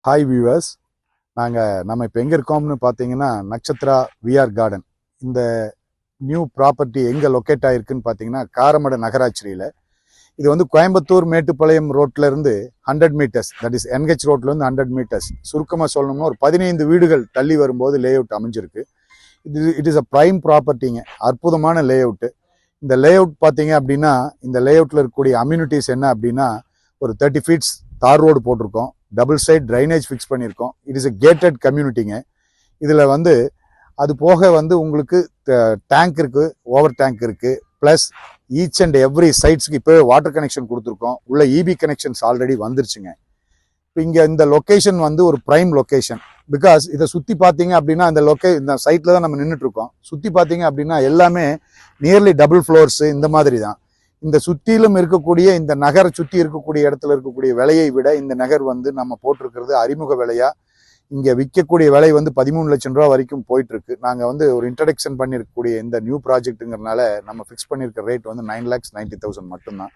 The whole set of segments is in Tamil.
ஹாய் வியூவர்ஸ், நம்ம இப்போ எங்கே இருக்கோம்னு பார்த்தீங்கன்னா நட்சத்திரா விஆர் கார்டன். இந்த நியூ ப்ராப்பர்ட்டி எங்கே லொக்கேட் ஆகிருக்குன்னு பார்த்தீங்கன்னா காரமடை நகராட்சியில். இது வந்து கோயம்புத்தூர் மேட்டுப்பாளையம் ரோட்லேருந்து 100 மீட்டர்ஸ், தட் இஸ் என்ஹெச் ரோட்லேருந்து 100 மீட்டர்ஸ். சுருக்கமாக சொல்லணும்னா ஒரு 15 வீடுகள் தள்ளி வரும்போது லே அவுட் அமைஞ்சிருக்கு. இட் இஸ் அ ப்ரைம் ப்ராப்பர்ட்டிங்க, அற்புதமான லே அவுட்டு. இந்த லே அவுட் பார்த்தீங்க அப்படின்னா இந்த லே அவுட்டில் இருக்கக்கூடிய அம்யூனிட்டிஸ் என்ன அப்படின்னா, ஒரு 30 ஃபீட்ஸ் தார் ரோடு போட்டிருக்கோம், டபுள் சைட் ட்ரைனேஜ் ஃபிக்ஸ் பண்ணியிருக்கோம். இட் இஸ் a கேட்டட் கம்யூனிட்டிங்க. இதில் வந்து அது போக வந்து உங்களுக்கு டேங்க் இருக்குது, ஓவர் டேங்க் இருக்குது. ப்ளஸ் ஈச் அண்ட் எவ்ரி சைட்ஸ்க்கு இப்போவே வாட்டர் கனெக்ஷன் கொடுத்துருக்கோம். உள்ள இபி கனெக்ஷன்ஸ் ஆல்ரெடி வந்துருச்சுங்க. இப்போ இங்கே இந்த லொக்கேஷன் வந்து ஒரு ப்ரைம் லொக்கேஷன். பிகாஸ் இதை சுற்றி பார்த்தீங்க அப்படின்னா இந்த சைட்டில் தான் நம்ம நின்றுட்டுருக்கோம். சுற்றி பார்த்தீங்க அப்படின்னா எல்லாமே நியர்லி டபுள் ஃப்ளோர்ஸு இந்த மாதிரி தான். இந்த சுற்றிலும் இருக்கக்கூடிய இந்த நகரை சுற்றி இருக்கக்கூடிய இடத்துல இருக்கக்கூடிய விலையை விட இந்த நகர் வந்து நம்ம போட்டிருக்கிறது அறிமுக விலையா. இங்கே விற்கக்கூடிய விலை வந்து 13 லட்சம் ரூபா வரைக்கும் போயிட்டு இருக்கு. நாங்கள் வந்து ஒரு இன்ட்ரடக்ஷன் பண்ணியிருக்கக்கூடிய இந்த நியூ ப்ராஜெக்ட்டுங்கிறனால நம்ம ஃபிக்ஸ் பண்ணியிருக்க ரேட் வந்து 9,90,000 மட்டும்தான்.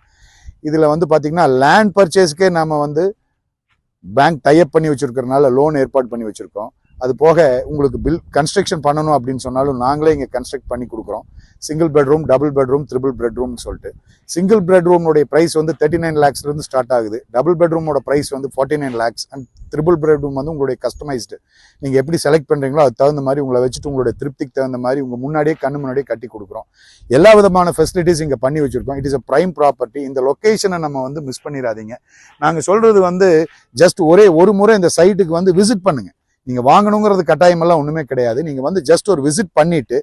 இதில் வந்து பார்த்தீங்கன்னா லேண்ட் பர்ச்சேஸ்க்கே நம்ம வந்து பேங்க் டைப் பண்ணி வச்சிருக்கிறதுனால லோன் ஏற்பாடு பண்ணி வச்சிருக்கோம். அது போக உங்களுக்கு கன்ஸ்ட்ரக்ஷன் பண்ணணும் அப்படின்னு சொன்னாலும் நாங்களே இங்கே கன்ஸ்ட்ரக்ட் பண்ணி கொடுக்குறோம். Single bedroom, double bedroom, triple பெட்ரூம்னு சொல்லிட்டு. சிங்கிள் பெட்ரூமோடைய ப்ரைஸ் வந்து 39 லேக்ஸ்லேருந்து ஸ்டார்ட் ஆகுது. டபுள் பெட்ரூமோட ப்ரைஸ் வந்து 49 லேக்ஸ். அண்ட் ட்ரிபிள் பெட்ரூம் வந்து உங்களுடைய கஸ்டமைஸ்டு. நீங்கள் எப்படி செலக்ட் பண்ணுறீங்களோ அது தகுந்த மாதிரி உங்களை வச்சுட்டு உங்களுடைய திருப்திக்கு தகுந்த மாதிரி உங்கள் முன்னாடியே கட்டி கொடுக்குறோம். எல்லா விதமான ஃபெசிலிட்டிஸ் இங்கே பண்ணி வச்சுருக்கோம். It is a prime property. இந்த லொக்கேஷனை நம்ம வந்து மிஸ் பண்ணிடாதீங்க. நாங்கள் சொல்கிறது வந்து ஜஸ்ட் ஒரு முறை இந்த சைட்டுக்கு வந்து விசிட் பண்ணுங்கள். நீங்கள் வாங்கணுங்கிறது கட்டாயமெல்லாம் ஒன்றுமே கிடையாது. நீங்கள் வந்து ஜஸ்ட் ஒரு விசிட் பண்ணிவிட்டு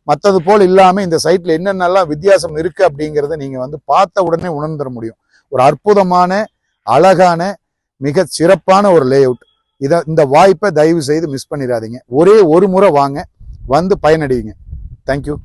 மற்றது போல் இல்லாமல் இந்த சைட்டில் என்னென்னலாம் வித்தியாசம் இருக்குது அப்படிங்கிறத நீங்கள் வந்து பார்த்த உடனே உணர்ந்துட முடியும். ஒரு அற்புதமான, அழகான, மிக சிறப்பான ஒரு லே அவுட். இந்த வாய்ப்பை தயவு செய்து மிஸ் பண்ணிடாதீங்க. ஒரு முறை வாங்க, வந்து பயனடைவீங்க. தேங்க்யூ.